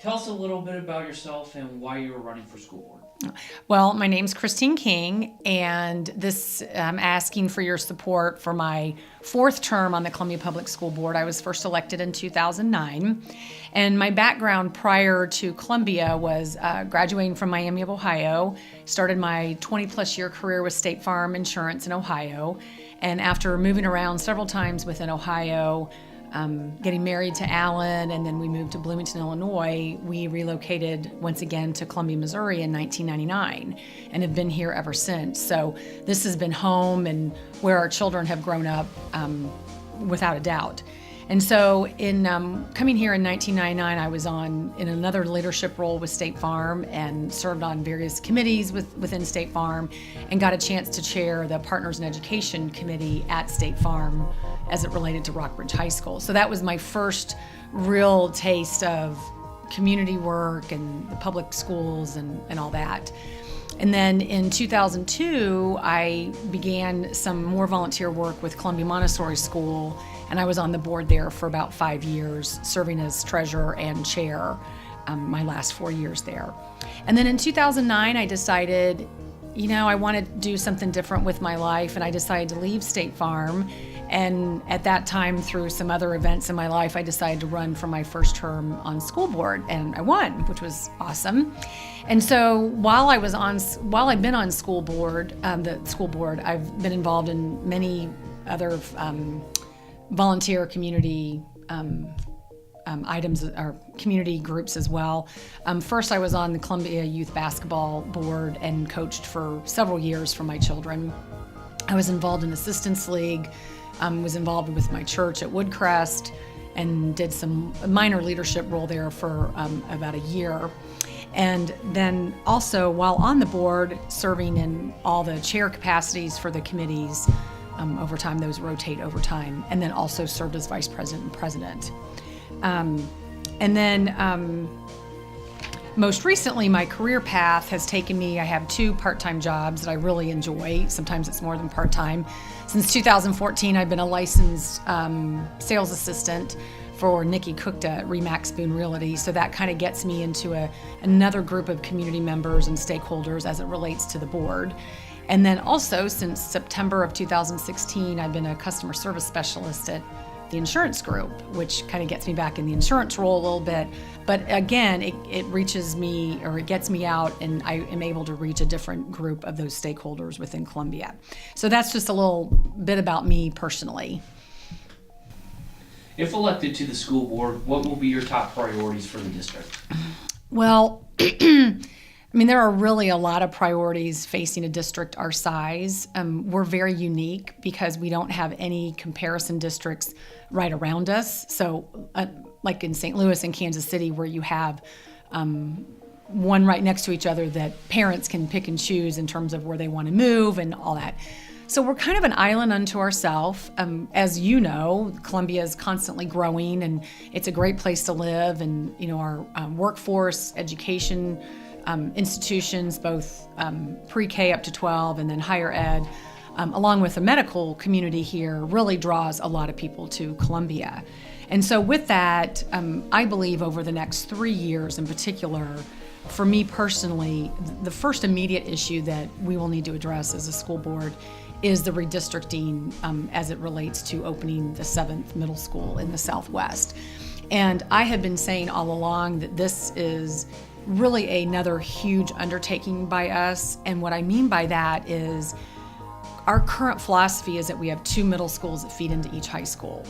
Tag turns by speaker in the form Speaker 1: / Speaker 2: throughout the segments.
Speaker 1: Tell us a little bit about yourself and why you were running for school board.
Speaker 2: Well, my name's Christine King, and I'm asking for your support for my fourth term on the Columbia Public School Board. I was first elected in 2009, and my background prior to Columbia was graduating from Miami of Ohio, started my 20-plus year career with State Farm Insurance in Ohio, and after moving around several times within Ohio, getting married to Alan, and then we moved to Bloomington, Illinois. We relocated once again to Columbia, Missouri in 1999 and have been here ever since. So this has been home and where our children have grown up without a doubt. And so in coming here in 1999, I was in another leadership role with State Farm and served on various committees within State Farm and got a chance to chair the Partners in Education Committee at State Farm as it related to Rockbridge High School. So that was my first real taste of community work and the public schools and all that. And then in 2002, I began some more volunteer work with Columbia Montessori School, and I was on the board there for about 5 years, serving as treasurer and chair my last 4 years there. And then in 2009, I decided, I want to do something different with my life, and I decided to leave State Farm. And at that time, through some other events in my life, I decided to run for my first term on school board, and I won, which was awesome. And so while I've been on school board, I've been involved in many other volunteer community items or community groups as well. First, I was on the Columbia Youth Basketball Board and coached for several years for my children. I was involved in Assistance League, was involved with my church at Woodcrest, and did some minor leadership role there for about a year. And then also, while on the board, serving in all the chair capacities for the committees. Over time, those rotate over time, and then also served as vice president and president. And then most recently, my career path has taken me, I have 2 part-time jobs that I really enjoy. Sometimes it's more than part-time. Since 2014, I've been a licensed sales assistant for Nikki Cookta at Remax Boone Realty. So that kind of gets me into another group of community members and stakeholders as it relates to the board. And then also, since September of 2016, I've been a customer service specialist at the insurance group, which kind of gets me back in the insurance role a little bit. But again, it reaches me, or it gets me out, and I am able to reach a different group of those stakeholders within Columbia. So that's just a little bit about me personally.
Speaker 1: If elected to the school board, what will be your top priorities for the district?
Speaker 2: Well, there are really a lot of priorities facing a district our size. We're very unique because we don't have any comparison districts right around us. So like in St. Louis and Kansas City, where you have one right next to each other that parents can pick and choose in terms of where they want to move and all that. So we're kind of an island unto ourselves. As you know, Columbia is constantly growing, and it's a great place to live. And our workforce, education, institutions, both pre-K up to 12 and then higher ed, along with the medical community here, really draws a lot of people to Columbia. And so with that, I believe over the next 3 years in particular, for me personally, the first immediate issue that we will need to address as a school board is the redistricting as it relates to opening the 7th middle school in the Southwest. And I have been saying all along that this is really another huge undertaking by us. And what I mean by that is our current philosophy is that we have 2 middle schools that feed into each high school.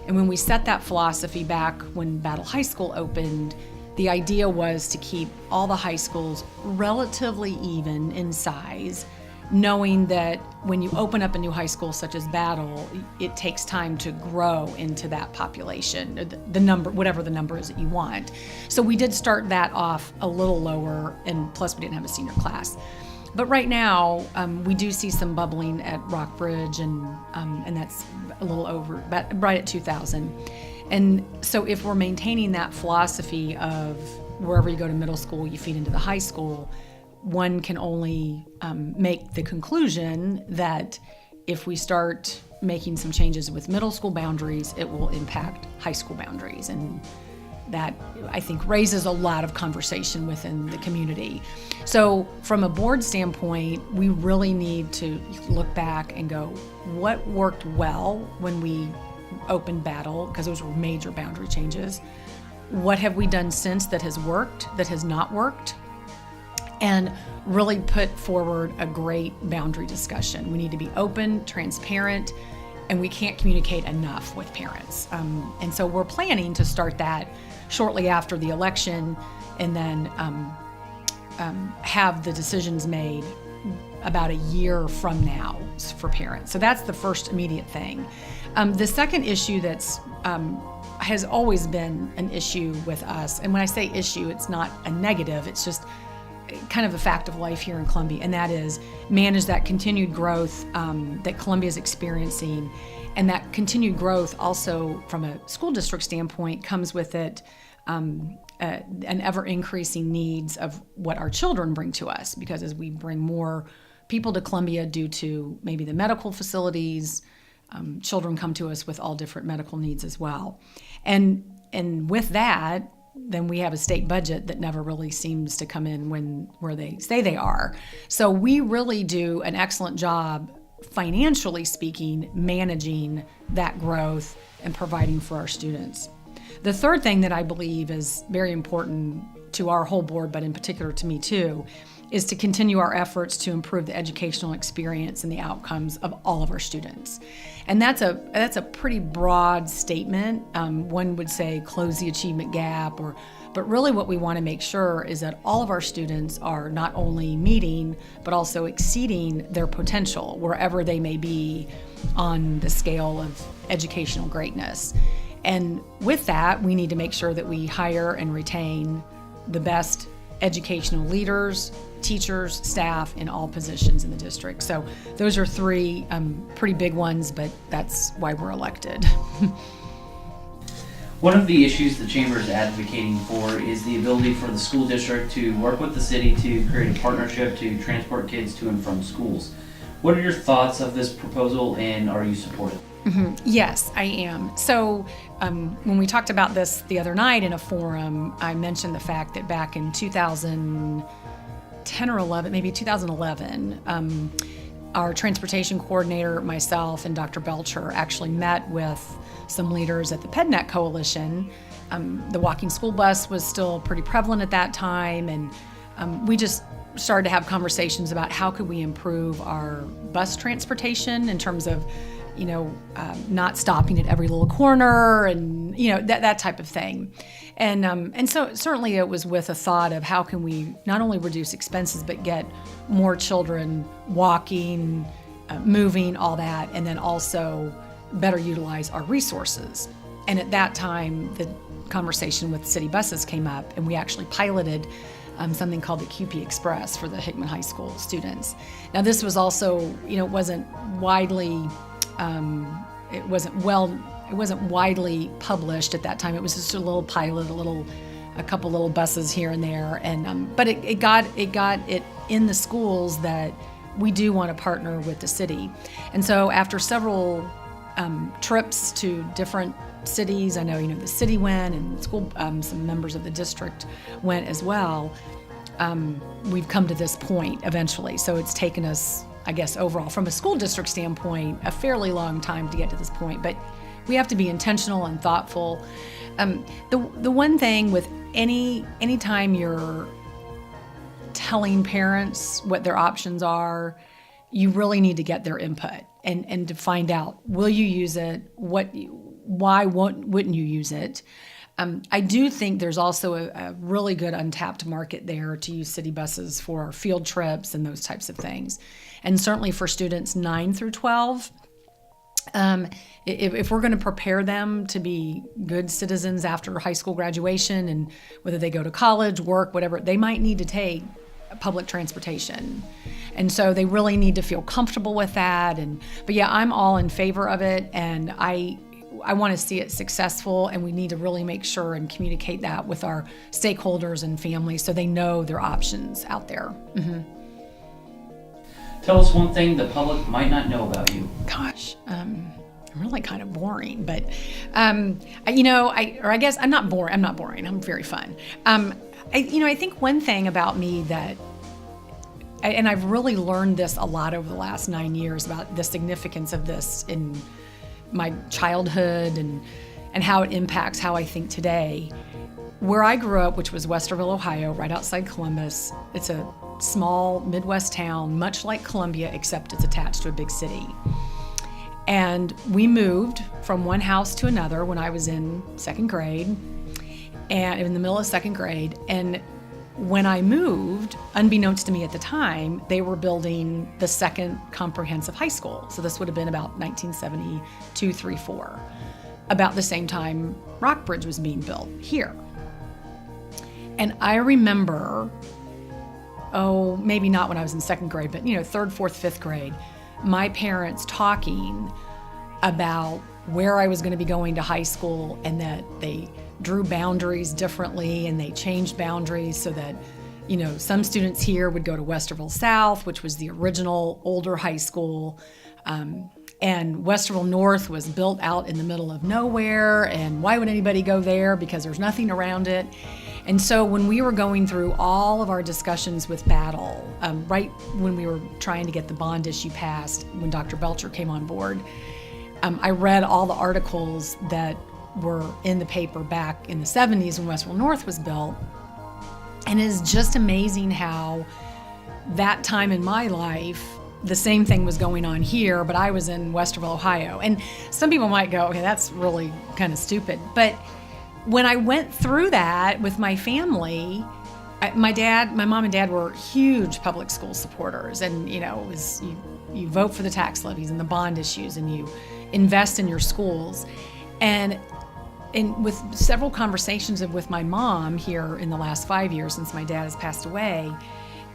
Speaker 2: And when we set that philosophy back when Battle High School opened, the idea was to keep all the high schools relatively even in size, knowing that when you open up a new high school such as Battle, it takes time to grow into that population, the number, whatever the number is that you want. So we did start that off a little lower, and plus we didn't have a senior class. But right now, we do see some bubbling at Rockbridge, and that's a little over, right at 2,000. And so if we're maintaining that philosophy of wherever you go to middle school, you feed into the high school, one can only make the conclusion that if we start making some changes with middle school boundaries, it will impact high school boundaries. And that I think raises a lot of conversation within the community. So from a board standpoint, we really need to look back and go, what worked well when we opened battle, because those were major boundary changes. What have we done since that has worked, that has not worked? And really put forward a great boundary discussion. We need to be open, transparent, and we can't communicate enough with parents. And so we're planning to start that shortly after the election, and then have the decisions made about a year from now for parents. So that's the first immediate thing. The second issue that's has always been an issue with us, and when I say issue, it's not a negative, it's just kind of a fact of life here in Columbia, and that is manage that continued growth that Columbia is experiencing. And that continued growth also from a school district standpoint comes with it an ever-increasing needs of what our children bring to us, because as we bring more people to Columbia due to maybe the medical facilities, children come to us with all different medical needs as well. And with that, then we have a state budget that never really seems to come in where they say they are. So we really do an excellent job, financially speaking, managing that growth and providing for our students. The third thing that I believe is very important to our whole board, but in particular to me too, is to continue our efforts to improve the educational experience and the outcomes of all of our students. And that's a pretty broad statement. One would say close the achievement gap, but really what we want to make sure is that all of our students are not only meeting, but also exceeding their potential wherever they may be on the scale of educational greatness. And with that, we need to make sure that we hire and retain the best educational leaders, teachers, staff in all positions in the district. So those are three pretty big ones, but that's why we're elected.
Speaker 1: One of the issues the Chamber is advocating for is the ability for the school district to work with the city to create a partnership to transport kids to and from schools. What are your thoughts of this proposal, and are you supportive?
Speaker 2: Mm-hmm. Yes, I am. So when we talked about this the other night in a forum, I mentioned the fact that back in 2010 or 11, maybe 2011, our transportation coordinator, myself, and Dr. Belcher actually met with some leaders at the PedNet Coalition. The walking school bus was still pretty prevalent at that time, and we just started to have conversations about how could we improve our bus transportation in terms of not stopping at every little corner and, that type of thing. And so certainly it was with a thought of how can we not only reduce expenses, but get more children walking, moving, all that, and then also better utilize our resources. And at that time, the conversation with city buses came up, and we actually piloted something called the QP Express for the Hickman High School students. Now this was also, it wasn't widely it wasn't widely published at that time. It was just a little pilot, a couple little buses here and there, and but it got it in the schools that we do want to partner with the city. And so after several trips to different cities, I know the city went, and school some members of the district went as well. We've come to this point eventually. So it's taken us, I guess, overall, from a school district standpoint, a fairly long time to get to this point, but we have to be intentional and thoughtful. The one thing with any time you're telling parents what their options are, you really need to get their input and to find out, will you use it? Why wouldn't you use it? I do think there's also a really good untapped market there to use city buses for our field trips and those types of things. And certainly for students 9 through 12, if we're going to prepare them to be good citizens after high school graduation, and whether they go to college, work, whatever, they might need to take public transportation. And so they really need to feel comfortable with that. But yeah, I'm all in favor of it, and I want to see it successful, and we need to really make sure and communicate that with our stakeholders and families so they know their options out there. Mm-hmm.
Speaker 1: Tell us one thing the public might not know about you.
Speaker 2: Gosh, I'm really kind of boring, but I guess I'm not boring. I'm not boring. I'm very fun. I think one thing about me that, and I've really learned this a lot over the last 9 years about the significance of this in my childhood and how it impacts how I think today. Where I grew up, which was Westerville, Ohio, right outside Columbus, it's a small Midwest town, much like Columbia, except it's attached to a big city. And we moved from one house to another when I was in second grade, and in the middle of second grade. And when I moved, unbeknownst to me at the time, they were building the second comprehensive high school. So this would have been about 1972, 3, 4. About the same time Rockbridge was being built here. And I remember, maybe not when I was in second grade, but third, fourth, fifth grade, my parents talking about where I was going to be going to high school, and that they drew boundaries differently and they changed boundaries so that, some students here would go to Westerville South, which was the original older high school. And Westerville North was built out in the middle of nowhere, and why would anybody go there? Because there's nothing around it. And so when we were going through all of our discussions with Battle, right when we were trying to get the bond issue passed, when Dr. Belcher came on board, I read all the articles that were in the paper back in the 70s when Westerville North was built. And it is just amazing how that time in my life, the same thing was going on here, but I was in Westerville, Ohio. And some people might go, okay, that's really kind of stupid. But when I went through that with my family, my mom and dad were huge public school supporters. And, it was, you vote for the tax levies and the bond issues, and you invest in your schools. And with several conversations with my mom here in the last 5 years since my dad has passed away,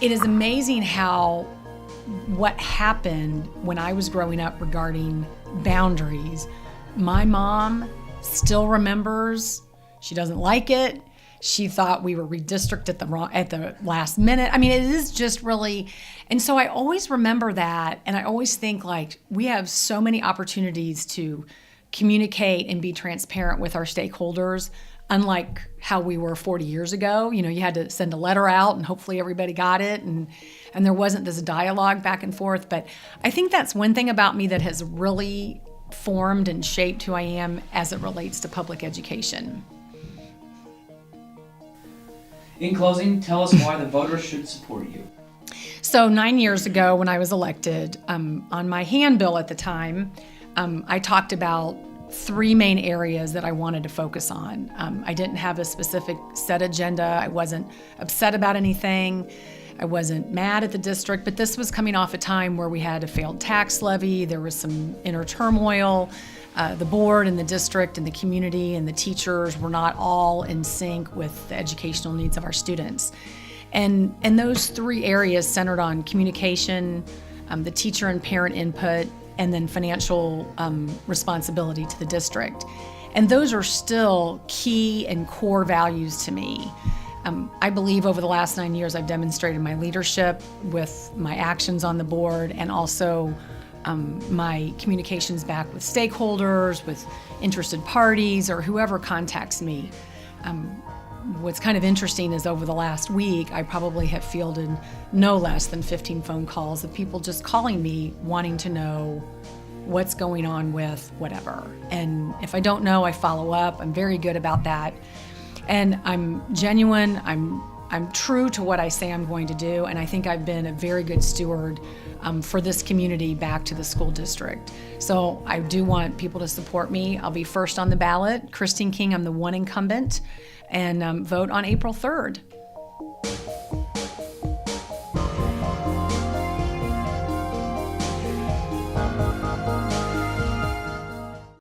Speaker 2: it is amazing how what happened when I was growing up regarding boundaries. My mom still remembers. She doesn't like it. She thought we were redistricted at the last minute. I mean, it is just really, and so I always remember that, and I always think we have so many opportunities to communicate and be transparent with our stakeholders, unlike how we were 40 years ago. You had to send a letter out and hopefully everybody got it, and there wasn't this dialogue back and forth. But I think that's one thing about me that has really formed and shaped who I am as it relates to public education.
Speaker 1: In closing, tell us why the voters should support you.
Speaker 2: So 9 years ago when I was elected, on my handbill at the time, I talked about 3 main areas that I wanted to focus on. I didn't have a specific set agenda. I wasn't upset about anything. I wasn't mad at the district, but this was coming off a time where we had a failed tax levy. There was some inner turmoil. The board and the district and the community and the teachers were not all in sync with the educational needs of our students. And those 3 areas centered on communication, the teacher and parent input, and then financial responsibility to the district. And those are still key and core values to me. I believe over the last 9 years I've demonstrated my leadership with my actions on the board, and also my communications back with stakeholders, with interested parties, or whoever contacts me. What's kind of interesting is over the last week, I probably have fielded no less than 15 phone calls of people just calling me wanting to know what's going on with whatever. And if I don't know, I follow up. I'm very good about that. And I'm genuine. I'm true to what I say I'm going to do, and I think I've been a very good steward for this community back to the school district. So I do want people to support me. I'll be first on the ballot. Christine King, I'm the one incumbent, and vote on April 3rd.